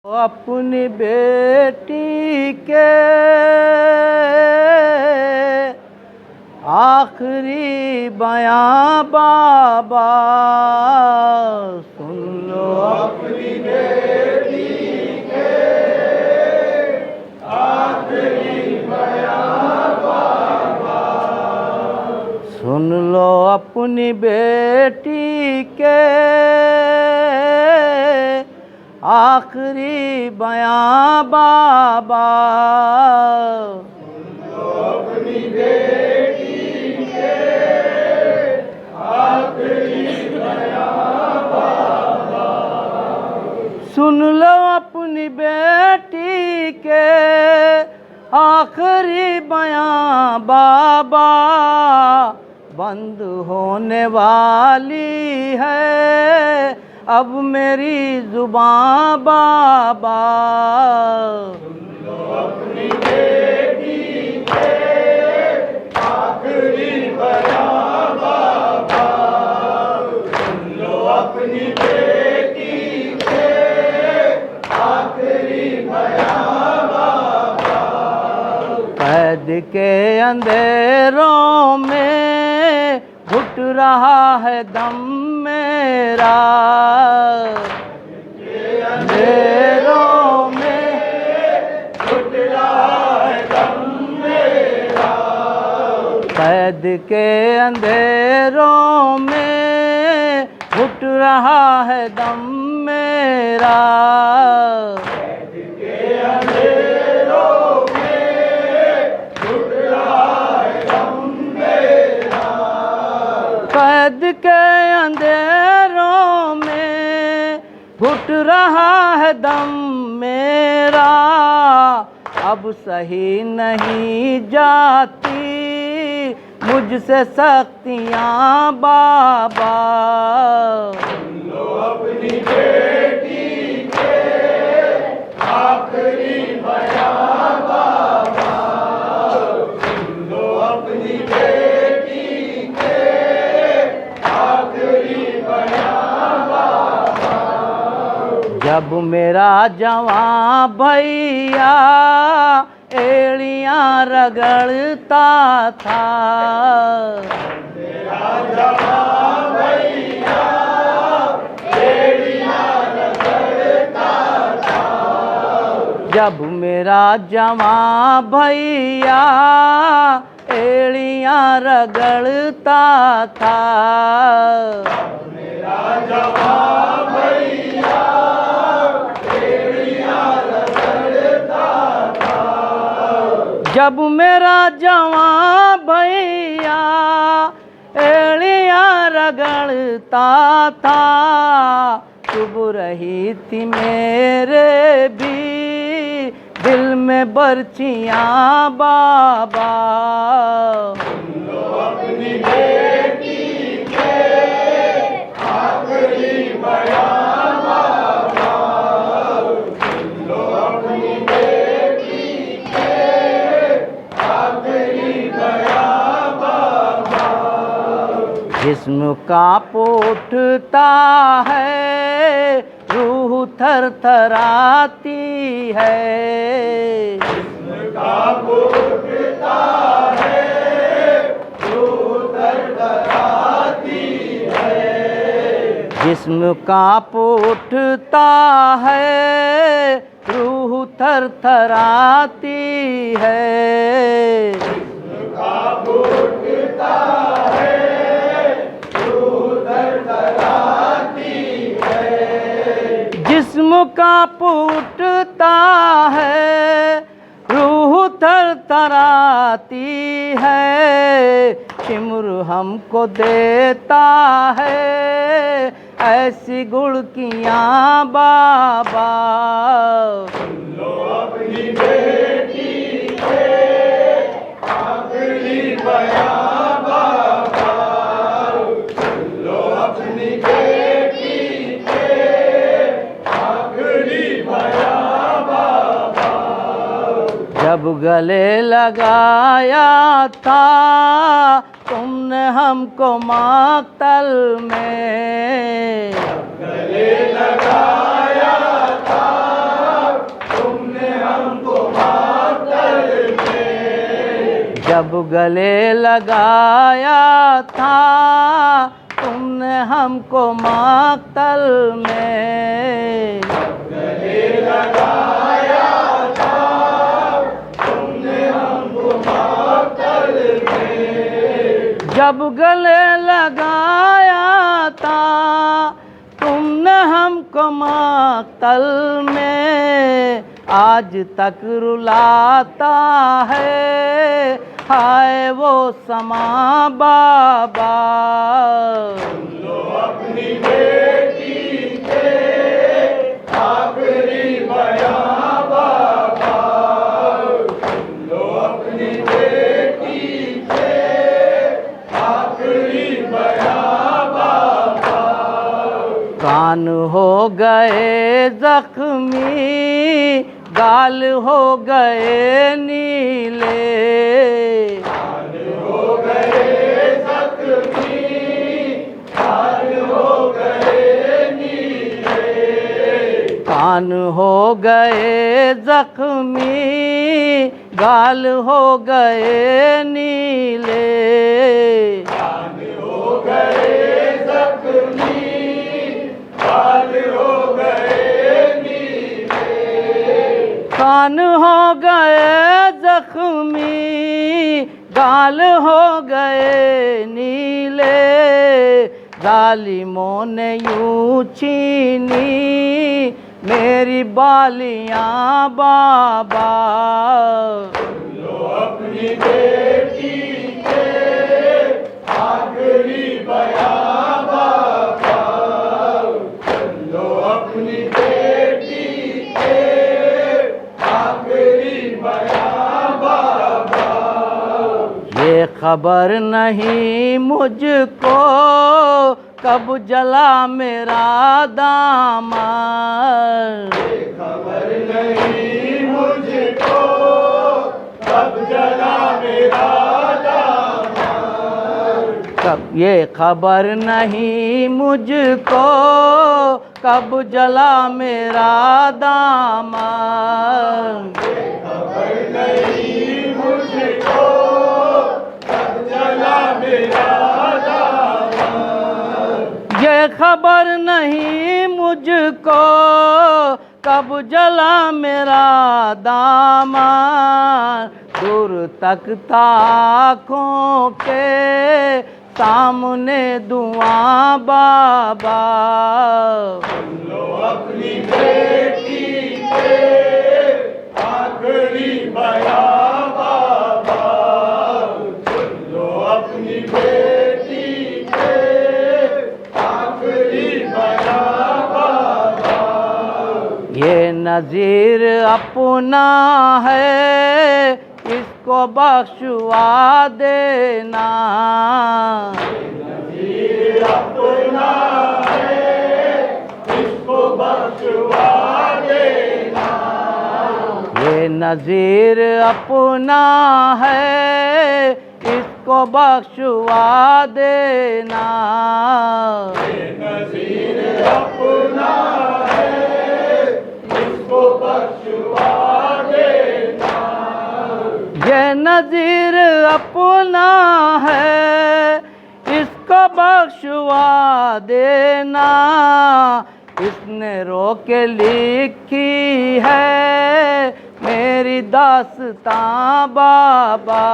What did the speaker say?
अपनी बेटी के आखिरी बयां बाबा सुन लो। अपनी बेटी के आखिरी बयां बाबा सुन लो। अपनी बेटी के आखिरी बयां बाबा अपनी बेटी के आखिरी बयां बाबा सुन लो। अपनी बेटी के आखिरी बयां बाबा बंद होने वाली है अब मेरी जुबां बाबा। अपनी बेटी के आखिरी बयां बाबा सुन लो। अपनी बेटी के आखिरी बयां बाबा कैद के अंधेरों में घुट रहा है दम मेरा। अंधेरों में घुट रहा है दम मेरा। कैद के अंधेरों में घुट रहा है दम मेरा। के अंधेरों में घुट रहा है दम मेरा। कैद के अंधेरों में घुट रहा है दम मेरा। अब सही नहीं जाती मुझसे सख्तियां बाबा। लो अपनी बेटी के आखिरी बयां बाबा सुन लो। अपनी बेटी के आखिरी बयां बाबा जब मेरा जवां भैया एड़ियां रगड़ता था। मेरा जवान भैया एड़ियां रगड़ता था। जब मेरा जवां भैया एड़ियां रगड़ता था। मेरा जवान भैया एड़ियां रगड़ता था। जब मेरा जवां भैया एड़ियां रगड़ता था। चुभ रही थी मेरे भी दिल में बर्छियां बाबा। लो अपनी बेटी के आखिरी बयां बाबा लो अपनी बेटी के आखिरी बयां बाबा जिस्म कांप उठता है रूह थरथराती है। कांप उठता है रूह थरथराती है। जिस्म कांप उठता है रूह थरथराती है। कांप उठता है रूह थरथराती है। जिस्म कांप उठता है रूह थरथराती है। शिमर हमको देता है ऐसी गुड़कियां बाबा। लो अपनी बेटी के आखिरी बयां बाबा लो अपनी बेटी के आखिरी बयां बाबा जब गले लगाया था तुमने हमको मातल में। गले लगाया था जब गले लगाया था तुमने हमको मक्तल में, गले लगाया था तुमने हमको मक्तल में, जब गले लगाया था तुमने हमको मक्तल में, आज तक रुलाता है हाय वो समा बाबा। लो अपनी बेटी के आखिरी बयां बाबा, लो अपनी बेटी के आखिरी बयां बाबा। कान हो गए जख्मी, गाल हो गए नीले, कान हो गए जख्मी, कान हो गए नीले, कान हो गए जख्मी, गाल हो गए नीले, कान हो गए जख्मी, कान हो गए नीले, कान हो गए जख्मी, गाल हो गए नीले, जालिमों ने यूं छीनी मेरी बालियां बाबा। लो अपनी बेटी के आखिरी बयां बाबा, लो अपनी बेटी के आखिरी बयां बाबा। ये खबर नहीं मुझको कब जला मेरा दामन, खबर नहीं मुझको कब जला मेरा दामन, कब ये खबर नहीं मुझको कब जला मेरा दामन, खबर नहीं मुझको कब जला मेरा दामन, ये खबर नहीं मुझको कब जला मेरा दामन, दूर तक था आँखों के सामने धुआं बाबा। लो अपनी बेटी के आखिरी बयां बाबा, लो अपनी बेटी के आखिरी बयां बाबा। ये नज़ीर अपना है इसको बख्शवा देना, नज़ीर अपना है इसको बख्शवा देना, ये नज़ीर अपना है इसको बख्शवा देना, नज़ीर अपना है इसको बख्शवा देना, ये नज़ीर अपना है इसको बख्शवा देना, इसने रो के लिखी है मेरी दास्तां बाबा।